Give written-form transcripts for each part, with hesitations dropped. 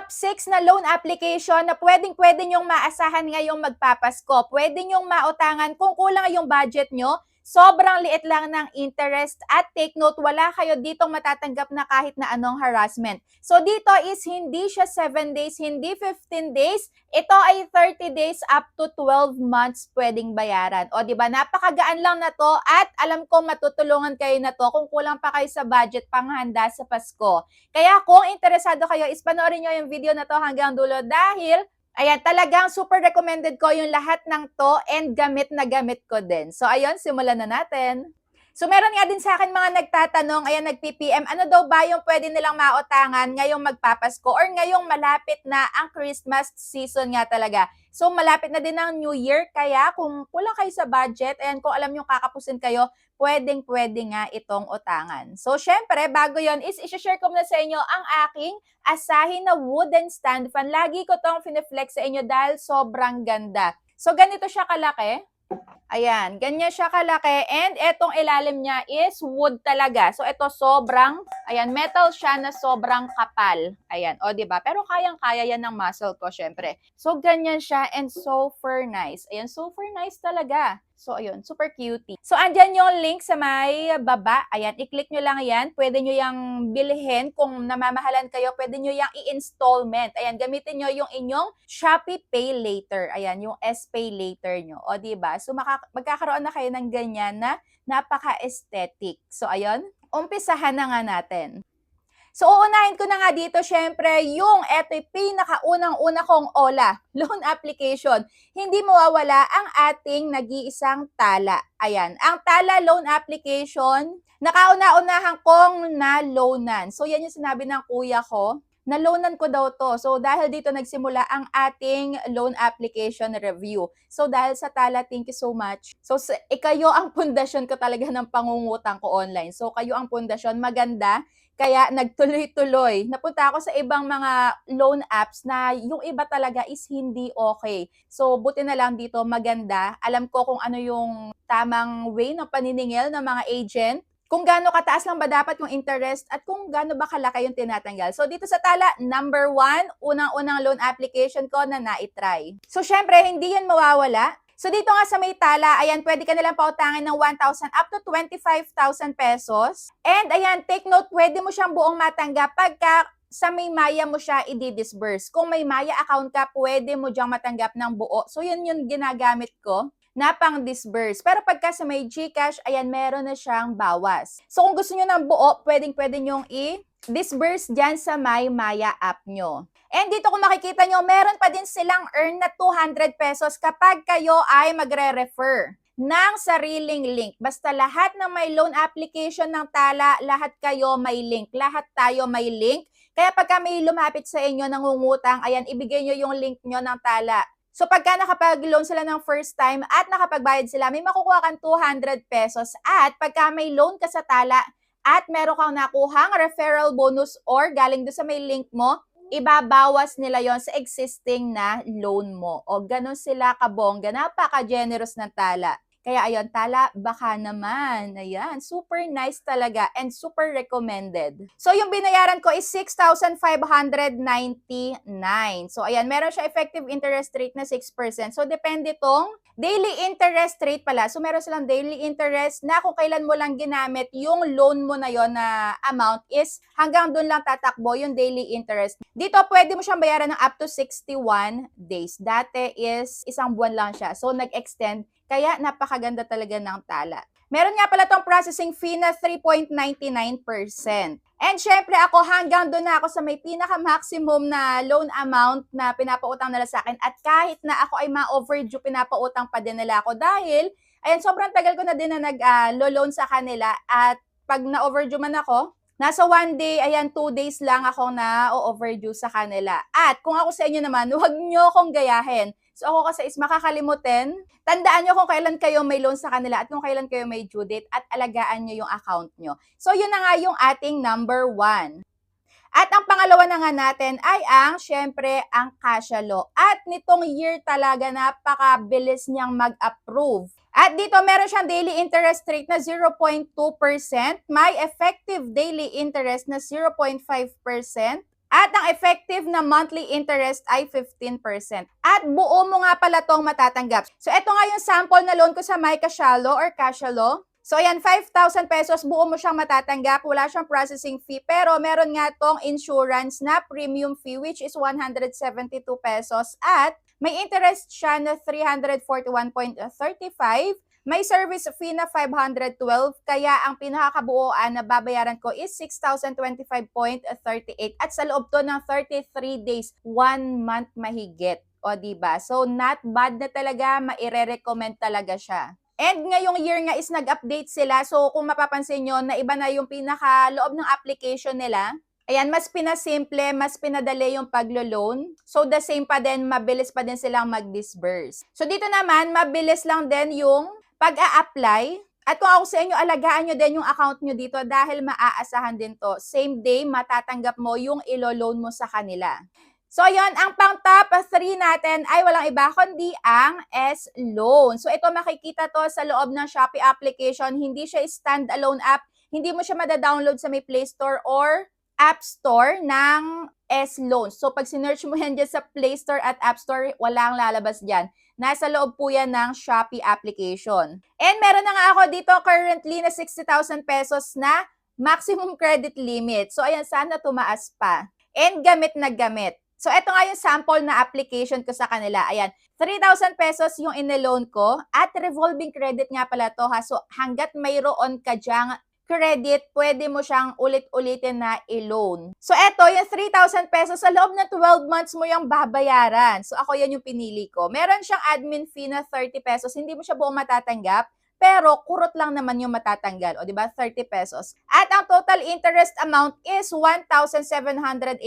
top 6 na loan application na pwedeng-pwede nyong maasahan ngayong magpapasko. Pwede nyong mautangan kung kulang yung budget nyo, sobrang liit lang ng interest at take note, wala kayo ditong matatanggap na kahit na anong harassment. So dito is hindi siya 7 days, hindi 15 days, ito ay 30 days up to 12 months pwedeng bayaran. O diba, napakagaan lang na to at alam kong matutulungan kayo na to kung kulang pa kayo sa budget panghanda sa Pasko. Kaya kung interesado kayo, is panoorin nyo yung video na to hanggang dulo dahil ayan, talagang super recommended ko yung lahat ng to and gamit na gamit ko din. So ayun, simulan na natin. So meron nga din sa akin mga nagtatanong, ayan, nag-PPM, ano daw ba yung pwede nilang mautangan ngayong magpapasko or ngayong malapit na ang Christmas season nga talaga. So malapit na din ang New Year, kaya kung kulang kayo sa budget, ayan, kung alam nyo kakapusin kayo, pwedeng-pwede nga itong utangan. So syempre, bago yon is i-share ko muna sa inyo ang aking asahin na wooden stand fan. Lagi ko tong fine-flex sa inyo dahil sobrang ganda. So ganito siya kalaki. Ayan, ganyan siya kalaki and etong ilalim niya is wood talaga. So ito sobrang, ayan, metal siya na sobrang kapal. Ayan, o diba? Pero kayang-kaya yan ng muscle ko syempre. So ganyan siya and super nice. Ayan, super nice talaga. So ayun, super cutie. So andyan yung link sa may baba. Ayan, i-click nyo lang yan. Pwede nyo yung bilhin. Kung namamahalan kayo, pwede nyo yung i-installment. Ayan, gamitin nyo yung inyong Shopee Pay Later. Ayan, yung S-Pay Later nyo. O diba? So magkakaroon na kayo ng ganyan na napaka-aesthetic. So ayun, umpisahan na nga natin. So, uunahin ko na nga dito, syempre, yung eto'y pinakaunang-una kong OLA, loan application. Hindi mawawala ang ating nag-iisang tala. Ayan, ang tala loan application, nakauna-unahan kong na-loanan. So, yan yung sinabi ng kuya ko. Na-loanan ko daw to. So, dahil dito nagsimula ang ating loan application review. So, dahil sa tala, thank you so much. So, kayo ang pundasyon ko talaga ng pangungutang ko online. So, kayo ang pundasyon. Maganda. Kaya nagtuloy-tuloy. Napunta ako sa ibang mga loan apps na yung iba talaga is hindi okay. So, buti na lang dito maganda. Alam ko kung ano yung tamang way ng paniningil ng mga agent. Kung gaano kataas lang ba dapat yung interest at kung gaano ba kalaki yung tinatanggal. So, dito sa tala, number 1, unang-unang loan application ko na na-try. So, syempre, hindi yan mawawala. So, dito nga sa may tala, ayan, pwede ka nilang pautangin ng 1,000 up to 25,000 pesos. And ayan, take note, pwede mo siyang buong matanggap pagka sa may Maya mo siya i-disburse. Kung may Maya account ka, pwede mo diyang matanggap ng buo. So, yun yung ginagamit ko na pang-disburse. Pero pagka sa may GCash, ayan, meron na siyang bawas. So, kung gusto nyo ng buo, pwedeng-pwede nyong i-disburse dyan sa may Maya app nyo. And dito kung makikita nyo, meron pa din silang earn na 200 pesos kapag kayo ay magre-refer ng sariling link. Basta lahat ng may loan application ng tala, lahat kayo may link. Lahat tayo may link. Kaya pagka may lumapit sa inyo nangungutang, ayan, ibigay nyo yung link nyo ng tala. So pagka nakapag-loan sila ng first time at nakapagbayad sila, may makukuha kang 200 pesos. At pagka may loan ka sa tala at meron kang nakuhang referral bonus or galing doon sa may link mo, ibabawas nila yon sa existing na loan mo. O ganun sila kabongga, napaka-generous ng tala. Kaya ayun, tala, baka naman. Ayan, super nice talaga and super recommended. So yung binayaran ko is 6,599. So ayan, meron siya effective interest rate na 6%. So depende tong daily interest rate pala. So meron silang daily interest na kung kailan mo lang ginamit yung loan mo na yon na amount is hanggang doon lang tatakbo yung daily interest. Dito pwede mo siyang bayaran ng up to 61 days. Dati is isang buwan lang siya. So nag-extend. Kaya napakaganda talaga ng tala. Meron nga pala tong processing fee na 3.99%. And syempre ako hanggang doon na ako sa may pinaka-maximum na loan amount na pinapautang nila sa akin. At kahit na ako ay ma-overdue, pinapautang pa din nila ako dahil ayan, sobrang tagal ko na din na nag-loan sa kanila. At pag na-overdue man ako, nasa 1 day, ayan, 2 days lang ako na overdue sa kanila. At kung ako sa inyo naman, huwag nyo akong gayahin. So ako kasi is makakalimutin. Tandaan nyo kung kailan kayo may loan sa kanila at kung kailan kayo may due date at alagaan nyo yung account nyo. So yun na nga yung ating number 1. At ang pangalawa na nga natin ay syempre, ang Kasya Law. At nitong year talaga, napakabilis niyang mag-approve. At dito meron siyang daily interest rate na 0.2%, may effective daily interest na 0.5%, At ang effective na monthly interest ay 15%. At buo mo nga pala tong matatanggap. So, ito nga yung sample na loan ko sa MyCashalo or Cashalo. So, ayan, 5,000 pesos, buo mo siyang matatanggap. Wala siyang processing fee. Pero, meron nga tong insurance na premium fee, which is 172 pesos. At may interest siya na 341.35. May service fee na 512, kaya ang pinakakabuoan na babayaran ko is 6,025.38 at sa loob to ng 33 days, 1 month mahigit. O diba? So not bad na talaga, maire-recommend talaga siya. And ngayong year nga is nag-update sila. So kung mapapansin nyo, na iba na yung pinaka-loob ng application nila. Ayan, mas pinasimple, mas pinadali yung paglo-loan. So, the same pa din, mabilis pa din silang mag-disburse. So, dito naman, mabilis lang din yung pag-a-apply. At kung ako sa inyo, alagaan nyo din yung account nyo dito dahil maaasahan din to. Same day, matatanggap mo yung ilo-loan mo sa kanila. So, ayun, ang pang top 3 natin ay walang iba kundi ang S-Loan. So, ito makikita to sa loob ng Shopee application. Hindi siya standalone app. Hindi mo siya madadownload sa may Play Store or App Store ng S-Loan. So, pag sinearch mo yan dyan sa Play Store at App Store, walang lalabas dyan. Nasa loob po yan ng Shopee application. And meron na nga ako dito currently na 60,000 pesos na maximum credit limit. So, ayan, sana tumaas pa. And gamit na gamit. So, ito nga yung sample na application ko sa kanila. Ayan, 3,000 pesos yung in-loan ko at revolving credit nga pala to ha. So, hanggat mayroon ka dyang credit, pwede mo siyang ulit-ulitin na i-loan. So, eto, yung 3,000 pesos, sa loob na 12 months mo yung babayaran. So, ako yan yung pinili ko. Meron siyang admin fee na 30 pesos. Hindi mo siya buong matatanggap, pero kurot lang naman yung matatanggal. O, di ba? 30 pesos. At ang total interest amount is 1,781.96.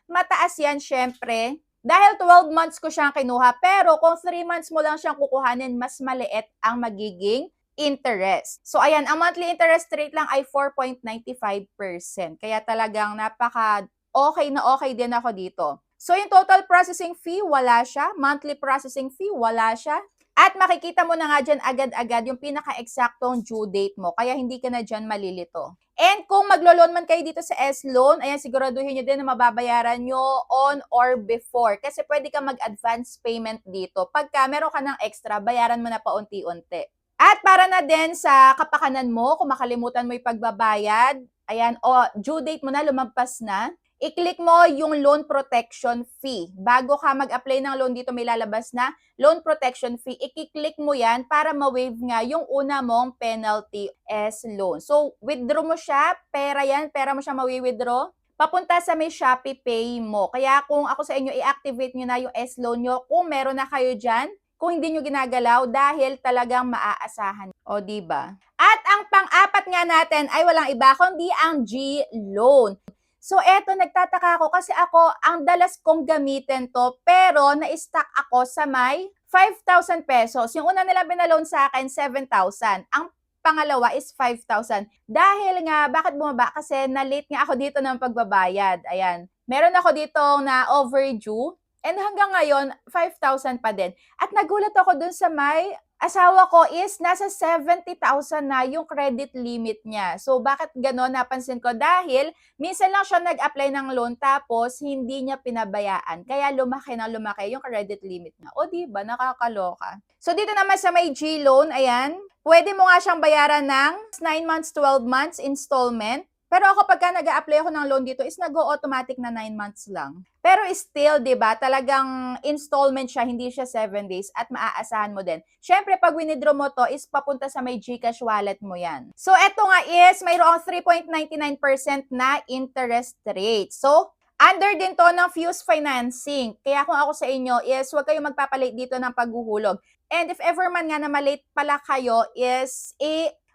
Mataas yan, syempre. Dahil 12 months ko siyang kinuha, pero kung 3 months mo lang siyang kukuhanin, mas maliit ang magiging interest. So, ayan, ang monthly interest rate lang ay 4.95%. Kaya talagang napaka okay din ako dito. So, yung total processing fee, wala siya. Monthly processing fee, wala siya. At makikita mo na nga dyan agad-agad yung pinaka-exactong due date mo. Kaya hindi ka na dyan malilito. And kung maglo-loan man kayo dito sa S-Loan, ayan, siguraduhin nyo din na mababayaran nyo on or before. Kasi pwede ka mag-advance payment dito. Pagka meron ka ng extra, bayaran mo na paunti-unti. At para na din sa kapakanan mo, kung makalimutan mo yung pagbabayad, ayan, o due date mo na, lumagpas na, i-click mo yung loan protection fee. Bago ka mag-apply ng loan dito, may lalabas na loan protection fee. I-click mo yan para ma-waive nga yung una mong penalty S-Loan. So, withdraw mo siya, pera yan, pera mo siya ma-withdraw. Papunta sa may Shopee Pay mo. Kaya kung ako sa inyo, i-activate nyo na yung S-Loan nyo kung meron na kayo dyan, kung hindi nyo ginagalaw dahil talagang maaasahan. O, diba? At ang pang-apat nga natin ay walang iba kundi ang G-Loan. So, eto, nagtataka ako kasi ako, ang dalas kong gamitin to, pero na-stuck ako sa may 5,000 pesos. Yung una nila binaloan sa akin, 7,000. Ang pangalawa is 5,000. Dahil nga, bakit bumaba? Kasi na-late nga ako dito ng pagbabayad. Ayan. Meron ako dito na overdue. And hanggang ngayon, 5,000 pa din. At nagulat ako dun sa may asawa ko is nasa 70,000 na yung credit limit niya. So, bakit gano'n? Napansin ko dahil minsan lang siya nag-apply ng loan tapos hindi niya pinabayaan. Kaya lumaki na lumaki yung credit limit niya. O, diba? Nakakaloka. So, dito naman sa may G-Loan, ayan, pwede mo nga siyang bayaran ng 9 months, 12 months installment. Pero ako pagka nag-a-apply ako ng loan dito is nag-o-automatic na 9 months lang. Pero still, 'di ba, talagang installment siya, hindi siya 7 days at maaasahan mo din. Syempre, pag winidraw mo to is papunta sa may GCash wallet mo 'yan. So, eto nga is mayroong 3.99% na interest rate. So, under din to ng Fuse Financing. Kaya kung ako sa inyo is huwag kayong magpapalit dito ng paghuhulog. And if ever man nga na malate pala kayo is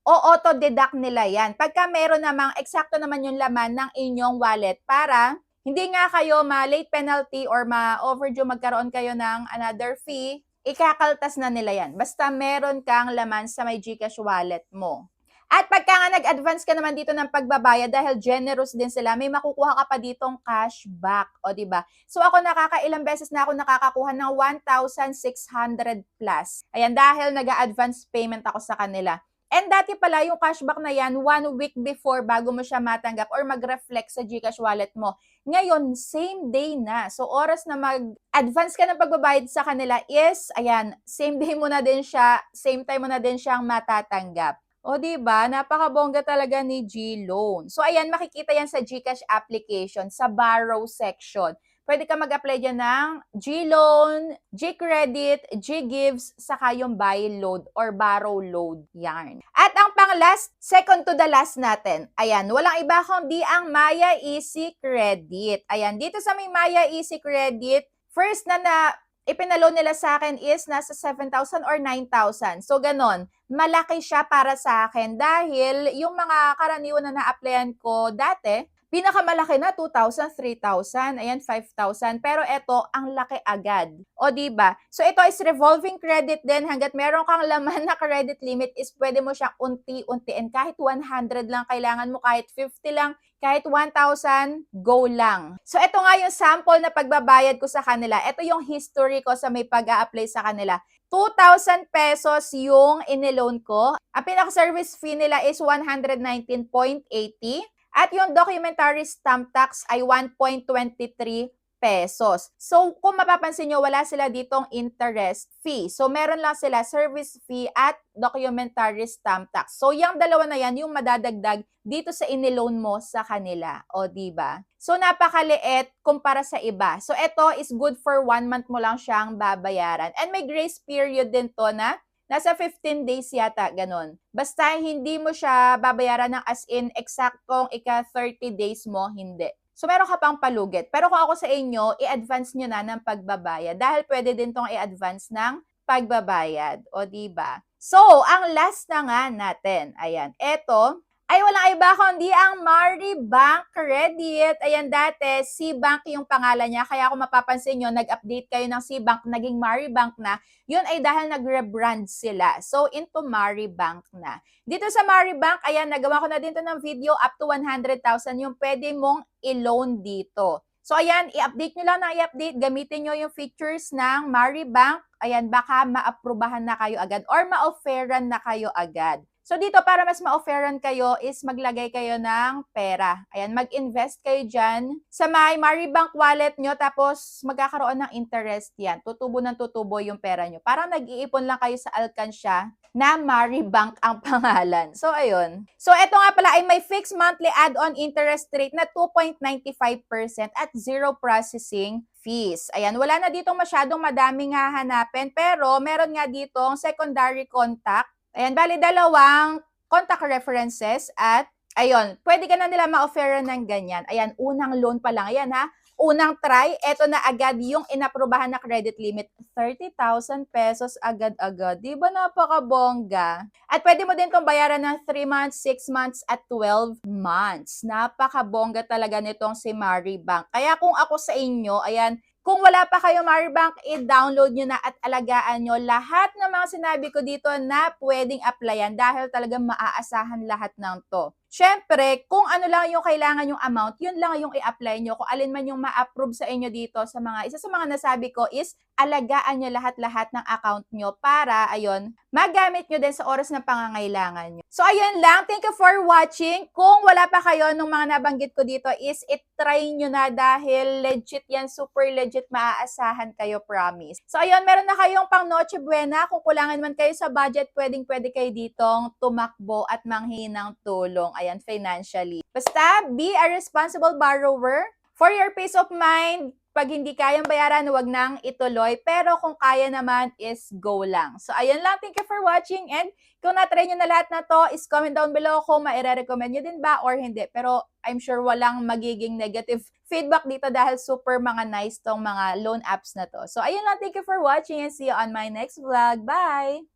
o-auto-deduct nila yan. Pagka meron namang eksakto naman yung laman ng inyong wallet para hindi nga kayo ma-late penalty or ma-overdue magkaroon kayo ng another fee, ikakaltas na nila yan. Basta meron kang laman sa may GCash wallet mo. At pagka nga nag-advance ka naman dito ng pagbabayad dahil generous din sila, may makukuha ka pa ditong cashback. O, diba? So, ako nakakailang beses na ako nakakakuha ng 1,600 plus. Ayan, dahil nag-advance payment ako sa kanila. And dati pala yung cashback na yan, 1 week before bago mo siya matanggap or mag-reflect sa GCash wallet mo. Ngayon, same day na. So, oras na mag-advance ka ng pagbabayad sa kanila is, ayan, same day mo na din siya, same time mo na din siyang matatanggap. O, diba? Napakabongga talaga ni G-Loan. So, ayan, makikita yan sa GCash application, sa borrow section. Pwede ka mag-apply dyan ng G-Loan, G-Credit, G-Gives, saka yung buy load or borrow load yarn. At ang pang-last, second to the last natin, ayan, walang iba kundi ang Maya Easy Credit. Ayan, dito sa may Maya Easy Credit, first na ipinaloan nila sa akin is nasa 7,000 or 9,000. So, ganon. Malaki siya para sa akin dahil yung mga karaniwan na na-applyan ko dati, pinakamalaki na 2,000, 3,000, ayan 5,000. Pero ito ang laki agad. O di ba? So ito is revolving credit din, hangga't meron kang laman na credit limit is pwede mo siyang unti-untiin. Kahit 100 lang kailangan mo, kahit 50 lang, kahit 1,000, go lang. So ito nga yung sample na pagbabayad ko sa kanila. Ito yung history ko sa may pag-a-apply sa kanila. 2,000 pesos yung iniloan ko. Ang pinaka-service fee nila is 119.80. At yung documentary stamp tax ay 1.23 pesos. So, kung mapapansin nyo, wala sila ditong interest fee. So, meron lang sila service fee at documentary stamp tax. So, yung dalawa na yan, yung madadagdag dito sa iniloan mo sa kanila. O, diba? So, napakaliit kumpara sa iba. So, ito is good for 1 month mo lang siyang babayaran. And may grace period din to na nasa 15 days yata, ganun. Basta hindi mo siya babayaran ng as in eksaktong ika-30 days mo, hindi. So, meron ka pang palugit. Pero kung ako sa inyo, i-advance nyo na ng pagbabayad dahil pwede din tong i-advance ng pagbabayad. O, diba? So, ang last na nga natin, ayan, eto, ay walang iba kundi ang Maribank Credit. Ayan, dati, C-Bank yung pangalan niya. Kaya kung mapapansin nyo, nag-update kayo ng C-Bank, naging Maribank na. Yun ay dahil nag-rebrand sila. So, into Maribank na. Dito sa Maribank, ayan, nagawa ko na din to ng video up to 100,000 yung pwede mong i-loan dito. So, ayan, i-update nyo lang na i-update. Gamitin nyo yung features ng Maribank. Ayan, baka ma-aprubahan na kayo agad or ma-offeran na kayo agad. So dito, para mas ma-offeran kayo is maglagay kayo ng pera. Ayan, mag-invest kayo dyan sa may Maribank wallet nyo, tapos magkakaroon ng interest yan. Tutubo ng tutubo yung pera nyo. Parang nag-iipon lang kayo sa alkansya na Maribank ang pangalan. So, ayun. So, ito nga pala ay may fixed monthly add-on interest rate na 2.95% at zero processing fees. Ayan, wala na ditong masyadong madaming hahanapin, pero meron nga ditong secondary contact. Ayan, bali dalawang contact references at ayun, pwede ka na nila ma-offeran ng ganyan. Ayan, unang loan pa lang. Ayan ha, unang try, eto na agad yung inaprubahan na credit limit, 30,000 pesos agad-agad. Di ba napakabongga? At pwede mo din itong bayaran ng 3 months, 6 months, at 12 months. Napakabongga talaga nitong si Maribank. Kaya kung ako sa inyo, ayan, kung wala pa kayo Maribank, i-download nyo na at alagaan nyo lahat ng mga sinabi ko dito na pwedeng applyan dahil talagang maaasahan lahat ng to. Siyempre, kung ano lang yung kailangan yung amount, yun lang yung i-apply nyo. Kung alin man yung ma-approve sa inyo dito sa mga, isa sa mga nasabi ko is alagaan nyo lahat-lahat ng account nyo para, ayun, magamit nyo din sa oras na pangangailangan nyo. So, ayun lang. Thank you for watching. Kung wala pa kayo nung mga nabanggit ko dito is try nyo na dahil legit yan, super legit, maaasahan kayo, promise. So, ayun, meron na kayong pang Noche Buena. Kung kulangan man kayo sa budget, pwedeng-pwede kayo ditong tumakbo at manghingi ng tulong. Ayan, financially. Basta, be a responsible borrower. For your peace of mind, pag hindi kayang bayaran, huwag nang ituloy. Pero kung kaya naman, is go lang. So, ayun lang. Thank you for watching. And kung na-try nyo na lahat na to, is comment down below kung maire-recommend nyo din ba or hindi. Pero I'm sure walang magiging negative feedback dito dahil super mga nice tong mga loan apps na to. So, ayun lang. Thank you for watching and see you on my next vlog. Bye!